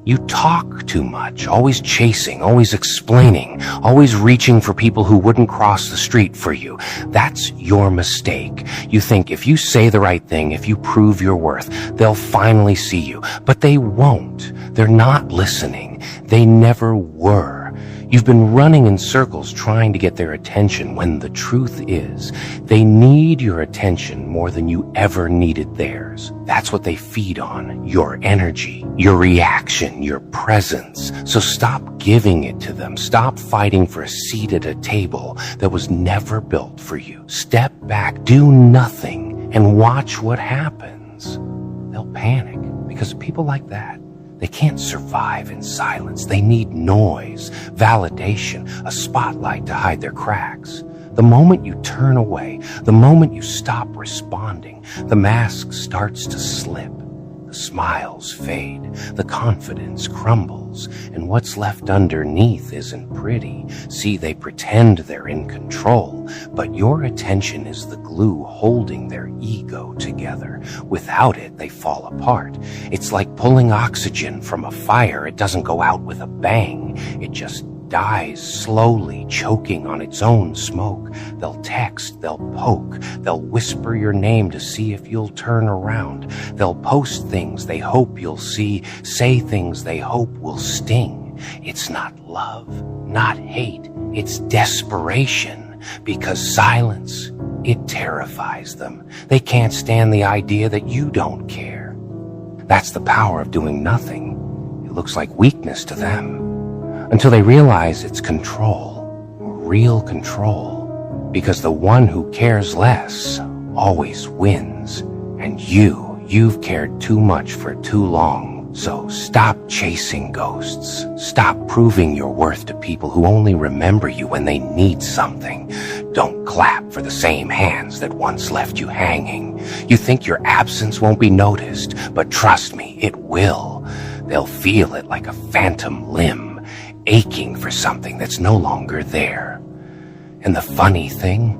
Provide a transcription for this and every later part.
You talk too much, always chasing, always explaining, always reaching for people who wouldn't cross the street for you. That's your mistake. You think if you say the right thing, if you prove your worth, they'll finally see you. But they won't. They're not listening. They never were. You've been running in circles trying to get their attention when the truth is they need your attention more than you ever needed theirs. That's what they feed on, your energy, your reaction, your presence. So stop giving it to them. Stop fighting for a seat at a table that was never built for you. Step back, do nothing, and watch what happens. They'll panic because people like that, they can't survive in silence. They need noise, validation, a spotlight to hide their cracks. The moment you turn away, the moment you stop responding, the mask starts to slip. The smiles fade, the confidence crumbles, and what's left underneath isn't pretty. See, they pretend they're in control, but your attention is the glue holding their ego together. Without it, they fall apart. It's like pulling oxygen from a fire. It doesn't go out with a bang. It just dies slowly, choking on its own smoke. They'll text, they'll poke, they'll whisper your name to see if you'll turn around. They'll post things they hope you'll see, say things they hope will sting. It's not love, not hate, it's desperation, because silence, it terrifies them. They can't stand the idea that you don't care. That's the power of doing nothing. It looks like weakness to them, until they realize it's control, real control, because the one who cares less always wins. And you've cared too much for too long. So stop chasing ghosts. Stop proving your worth to people who only remember you when they need something. Don't clap for the same hands that once left you hanging. You think your absence won't be noticed, but trust me, it will. They'll feel it like a phantom limb, aching for something that's no longer there. And the funny thing,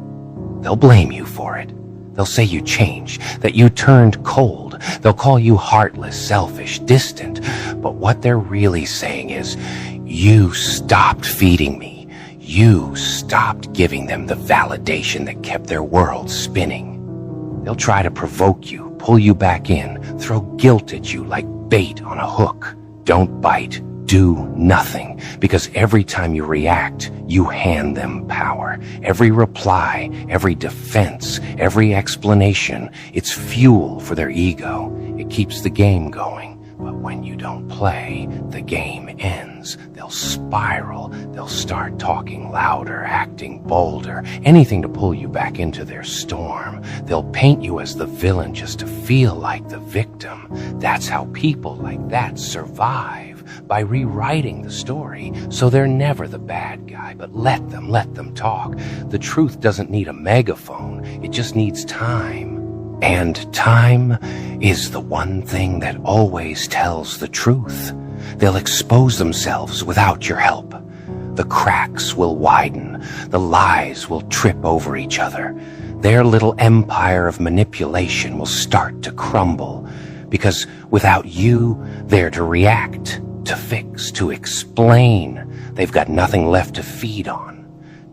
they'll blame you for it. They'll say you changed, that you turned cold. They'll call you heartless, selfish, distant. But what they're really saying is, you stopped feeding me. You stopped giving them the validation that kept their world spinning. They'll try to provoke you, pull you back in, throw guilt at you like bait on a hook. Don't bite. Do nothing, because every time you react, you hand them power. Every reply, every defense, every explanation, it's fuel for their ego. It keeps the game going. But when you don't play, the game ends. They'll spiral. They'll start talking louder, acting bolder, anything to pull you back into their storm. They'll paint you as the villain just to feel like the victim. That's how people like that survive, by rewriting the story so they're never the bad guy. But let them talk. The truth doesn't need a megaphone. It just needs time. And time is the one thing that always tells the truth. They'll expose themselves without your help. The cracks will widen. The lies will trip over each other. Their little empire of manipulation will start to crumble, because without you there to react, to fix, to explain, they've got nothing left to feed on.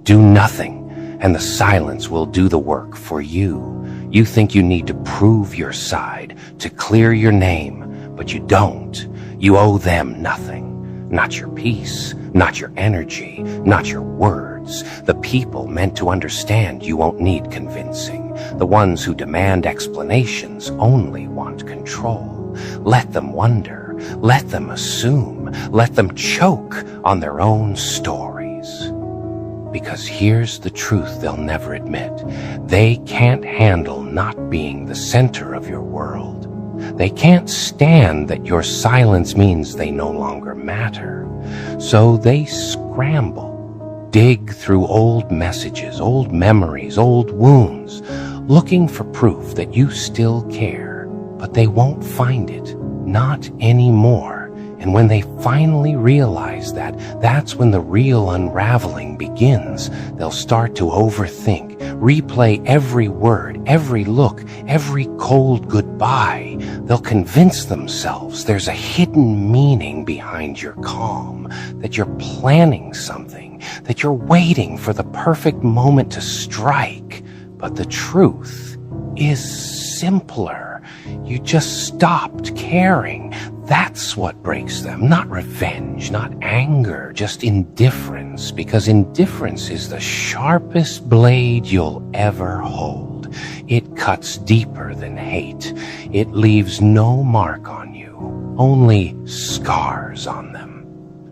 Do nothing, and the silence will do the work for you. You think you need to prove your side, to clear your name, but you don't. You owe them nothing. Not your peace, not your energy, not your words. The people meant to understand you won't need convincing. The ones who demand explanations only want control. Let them wonder. Let them assume. Let them choke on their own stories. Because here's the truth they'll never admit. They can't handle not being the center of your world. They can't stand that your silence means they no longer matter. So they scramble, dig through old messages, old memories, old wounds, looking for proof that you still care. But they won't find it, not anymore. And when they finally realize that, that's when the real unraveling begins. They'll start to overthink, replay every word, every look, every cold goodbye. They'll convince themselves there's a hidden meaning behind your calm, that you're planning something, that you're waiting for the perfect moment to strike. But the truth is simpler. You just stopped caring. That's what breaks them. Not revenge, not anger, just indifference. Because indifference is the sharpest blade you'll ever hold. It cuts deeper than hate. It leaves no mark on you, only scars on them.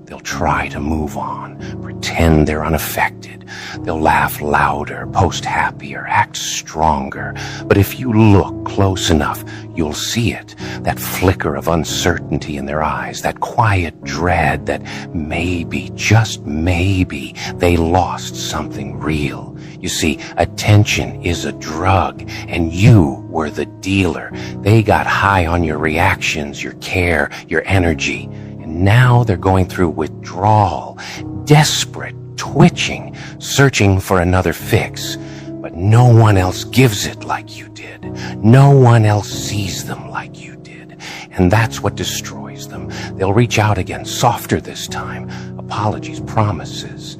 They'll try to move on, pretend they're unaffected. They'll laugh louder, post happier, act stronger. But if you look close enough, you'll see it. That flicker of uncertainty in their eyes, that quiet dread that maybe, just maybe, they lost something real. You see, attention is a drug, and you were the dealer. They got high on your reactions, your care, your energy. Now they're going through withdrawal, desperate, twitching, searching for another fix. But no one else gives it like you did. No one else sees them like you did. And that's what destroys them. They'll reach out again, softer this time. Apologies, promises.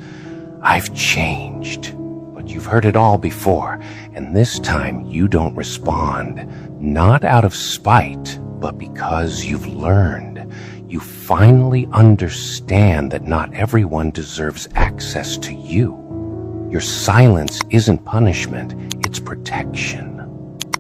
I've changed. But you've heard it all before. And this time you don't respond. Not out of spite, but because you've learned. You finally understand that not everyone deserves access to you. Your silence isn't punishment, it's protection.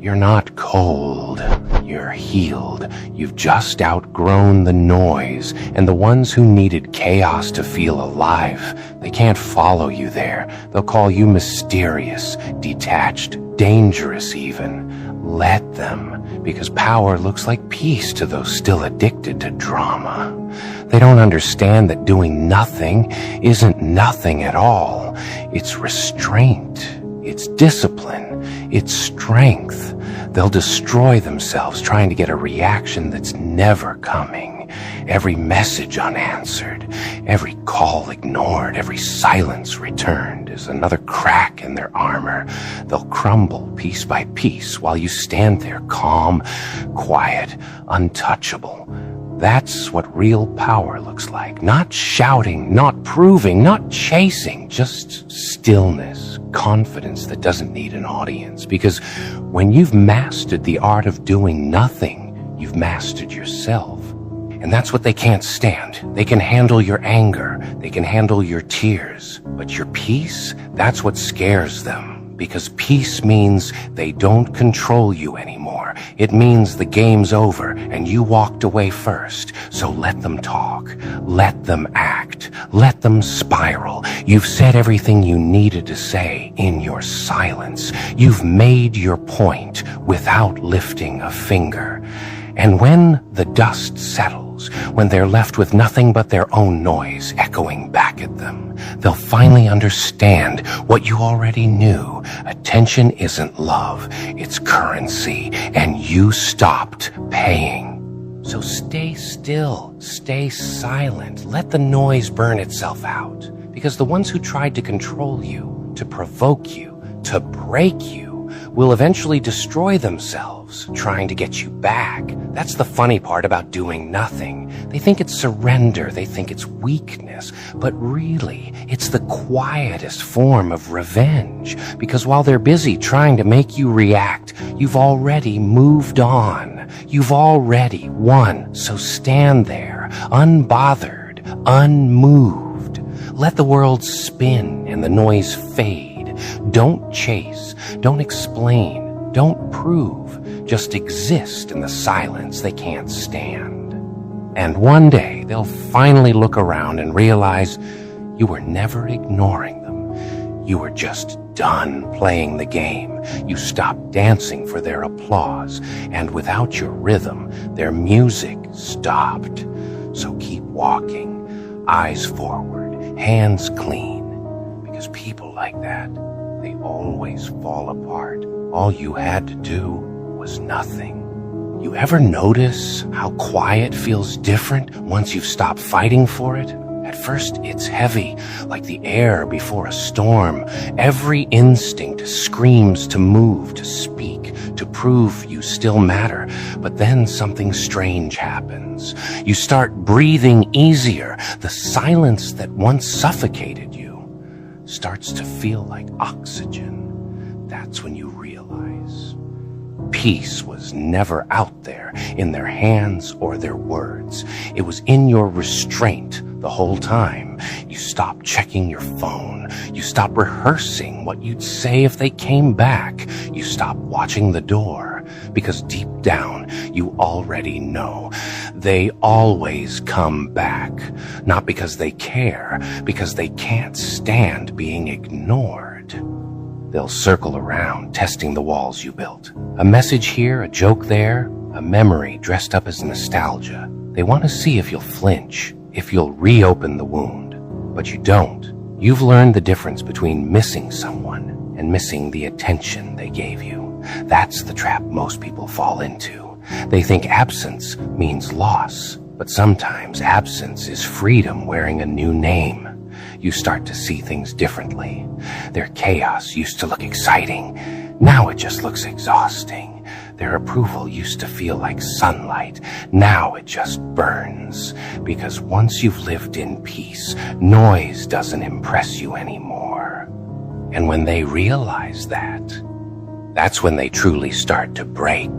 You're not cold, you're healed. You've just outgrown the noise, and the ones who needed chaos to feel alive, they can't follow you there. They'll call you mysterious, detached, dangerous even. Let them, because power looks like peace to those still addicted to drama. They don't understand that doing nothing isn't nothing at all. It's restraint, it's discipline, it's strength. They'll destroy themselves trying to get a reaction that's never coming. Every message unanswered, every call ignored, every silence returned is another crack in their armor. They'll crumble piece by piece while you stand there calm, quiet, untouchable. That's what real power looks like. Not shouting, not proving, not chasing, just stillness, confidence that doesn't need an audience. Because when you've mastered the art of doing nothing, you've mastered yourself. And that's what they can't stand. They can handle your anger. They can handle your tears. But your peace, that's what scares them. Because peace means they don't control you anymore. It means the game's over and you walked away first. So let them talk. Let them act. Let them spiral. You've said everything you needed to say in your silence. You've made your point without lifting a finger. And when the dust settles, when they're left with nothing but their own noise echoing back at them, they'll finally understand what you already knew. Attention isn't love, it's currency, and you stopped paying. So stay still, stay silent, let the noise burn itself out. Because the ones who tried to control you, to provoke you, to break you, will eventually destroy themselves trying to get you back. That's the funny part about doing nothing. They think it's surrender, they think it's weakness, but really, it's the quietest form of revenge. Because while they're busy trying to make you react, you've already moved on. You've already won. So stand there, unbothered, unmoved. Let the world spin and the noise fade. Don't chase, don't explain, don't prove. Just exist in the silence they can't stand. And one day they'll finally look around and realize you were never ignoring them. You were just done playing the game. You stopped dancing for their applause, and without your rhythm, their music stopped. So keep walking, eyes forward, hands clean, because people like that, they always fall apart. All you had to do was nothing. You ever notice how quiet feels different once you've stopped fighting for it? At first, it's heavy, like the air before a storm. Every instinct screams to move, to speak, to prove you still matter. But then something strange happens. You start breathing easier. The silence that once suffocated you starts to feel like oxygen. That's when you realize peace was never out there in their hands or their words. It was in your restraint the whole time. You stopped checking your phone. You stopped rehearsing what you'd say if they came back. You stopped watching the door because deep down you already know they always come back. Not because they care, because they can't stand being ignored. They'll circle around, testing the walls you built. A message here, a joke there, a memory dressed up as nostalgia. They want to see if you'll flinch, if you'll reopen the wound. But you don't. You've learned the difference between missing someone and missing the attention they gave you. That's the trap most people fall into. They think absence means loss, but sometimes absence is freedom wearing a new name. You start to see things differently. Their chaos used to look exciting. Now it just looks exhausting. Their approval used to feel like sunlight. Now it just burns. Because once you've lived in peace, noise doesn't impress you anymore. And when they realize that, that's when they truly start to break.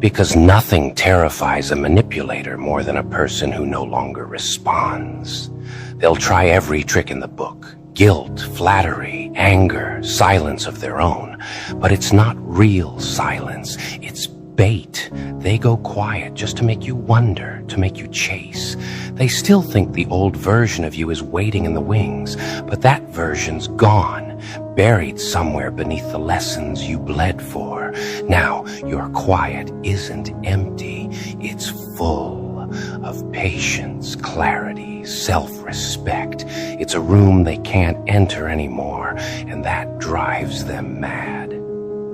Because nothing terrifies a manipulator more than a person who no longer responds. They'll try every trick in the book. Guilt, flattery, anger, silence of their own. But it's not real silence. It's bait. They go quiet just to make you wonder, to make you chase. They still think the old version of you is waiting in the wings, but that version's gone, buried somewhere beneath the lessons you bled for. Now, your quiet isn't empty. It's full of patience, clarity, self-respect. It's a room they can't enter anymore, and that drives them mad.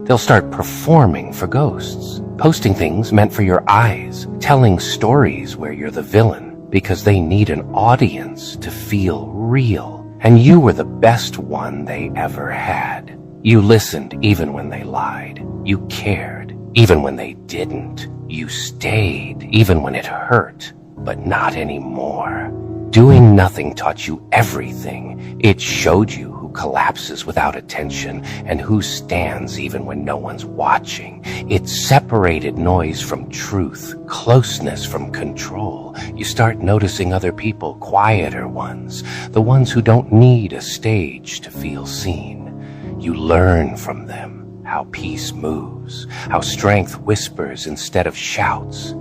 They'll start performing for ghosts, posting things meant for your eyes, telling stories where you're the villain, because they need an audience to feel real. And you were the best one they ever had. You listened even when they lied. You cared even when they didn't. You stayed even when it hurt, but not anymore. Doing nothing taught you everything. It showed you who collapses without attention and who stands even when no one's watching. It separated noise from truth, closeness from control. You start noticing other people, quieter ones, the ones who don't need a stage to feel seen. You learn from them how peace moves, how strength whispers instead of shouts.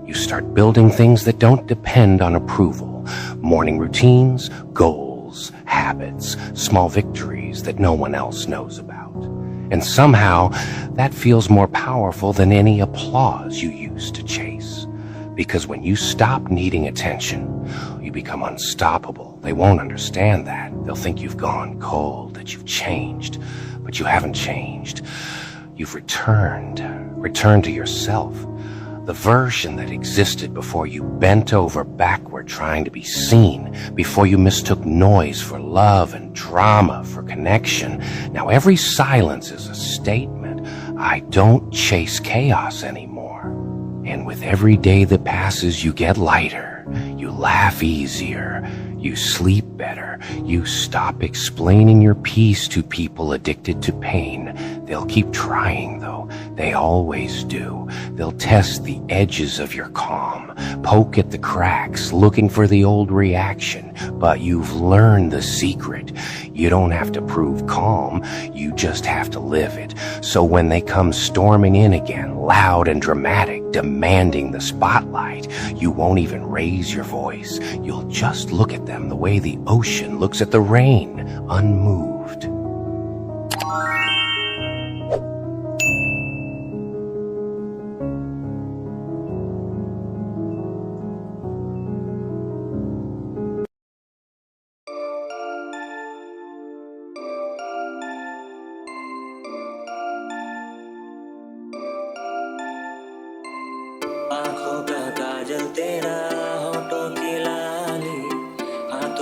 You start building things that don't depend on approval. Morning routines, goals, habits, small victories that no one else knows about. And somehow, that feels more powerful than any applause you used to chase. Because when you stop needing attention, you become unstoppable. They won't understand that. They'll think you've gone cold, that you've changed. But you haven't changed. You've returned to yourself. The version that existed before you bent over backward trying to be seen, before you mistook noise for love and drama for connection. Now every silence is a statement. I don't chase chaos anymore. And with every day that passes, you get lighter. You laugh easier. You sleep better. You stop explaining your peace to people addicted to pain. They'll keep trying, though. They always do. They'll test the edges of your calm, poke at the cracks, looking for the old reaction. But you've learned the secret. You don't have to prove calm. You just have to live it. So when they come storming in again, loud and dramatic, demanding the spotlight, you won't even raise your voice. You'll just look at them the way the ocean looks at the rain, unmoved. आंखों का काजल तेरा, होठों की लाली, हाथों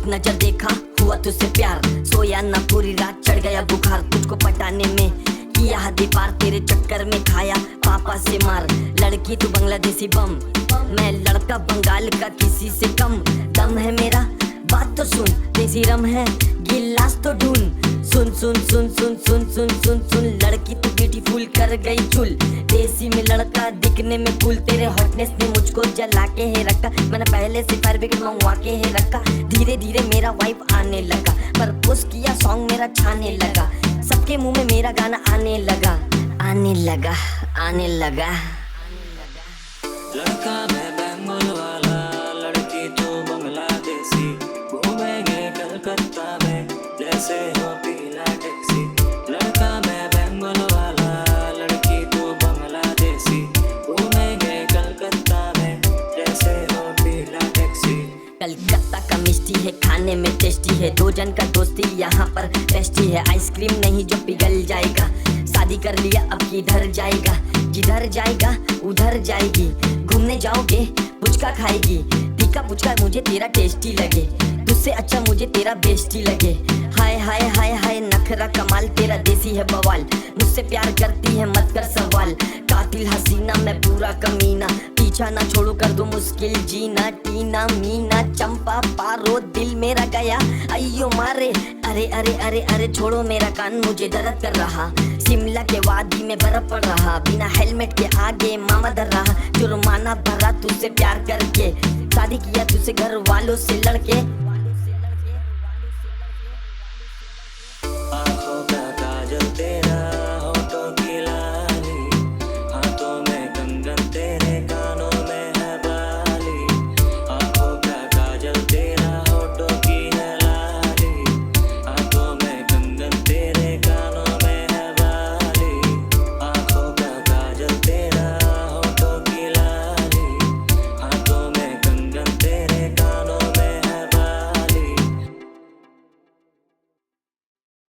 एक नजर देखा हुआ तुझसे प्यार, सोया ना पूरी रात चढ़ गया बुखार, तुझको पटाने में किया हद पार, तेरे चक्कर में खाया पापा से मार। लड़की तू बांग्लादेशी बम, मैं लड़का बंगाल का किसी से कम, दम है मेरा बात तो सुन, देसी रम है गिलास तो ढूंढ, सुन सुन सुन सुन सुन सुन सुन सुन, लड़की तू ब्यूटीफुल कर गई चुल, देसी में लड़का दिखने में कूल, तेरे हॉटनेस ने मुझको जला के है रखा, मैंने पहले से फायर ब्रिगेड मंगवा के है रखा, धीरे धीरे मेरा वाइफ आने लगा, पर पोस्ट किया सॉन्ग मेरा छाने लगा, सबके मुंह में मेरा गाना आने लगा, आने लगा, आने लगा। लड़का मैं बेंगल वाला, लड़की तो बांग्लादेशी, घूमेंगे कलकत्ता में जैसे हो पीला टैक्सी। लड़का मैं बेंगल वाला, लड़की तो बांग्लादेशी, घूमेंगे कलकत्ता में जैसे हो पीला टैक्सी। कलकत्ता का मिष्टी है खाने में टेस्टी है, दो जन का दोस्ती यहाँ पर टेस्टी है, आइसक्रीम नहीं जो पिघल जाएगा, शादी कर लिया अब किधर जाएगा, जिधर जाएगा उधर जाएगी, घूमने जाओगे पुचका खाएगी, तीखा पुचका मुझे तेरा टेस्टी लगे, तुझसे अच्छा मुझे तेरा बेस्टी लगे, हाय हाय हाय हाय नखरा कमाल, तेरा देसी है बवाल, मुझसे प्यार करती है मत कर सवाल, कातिल हसीना मैं पूरा कमीना, पीछा ना छोड़ू कर दो मुश्किल जीना, टीना मीना चंपा पारो दिल मेरा गया अयो मारे, अरे अरे अरे अरे छोड़ो मेरा कान मुझे दर्द कर रहा, शिमला के वादी में बर्फ पड़ रहा, बिना हेलमेट के आगे मामा डर रहा, जुर्माना भरा तुझसे प्यार करके, शादी किया तुझसे घर वालों से लड़के,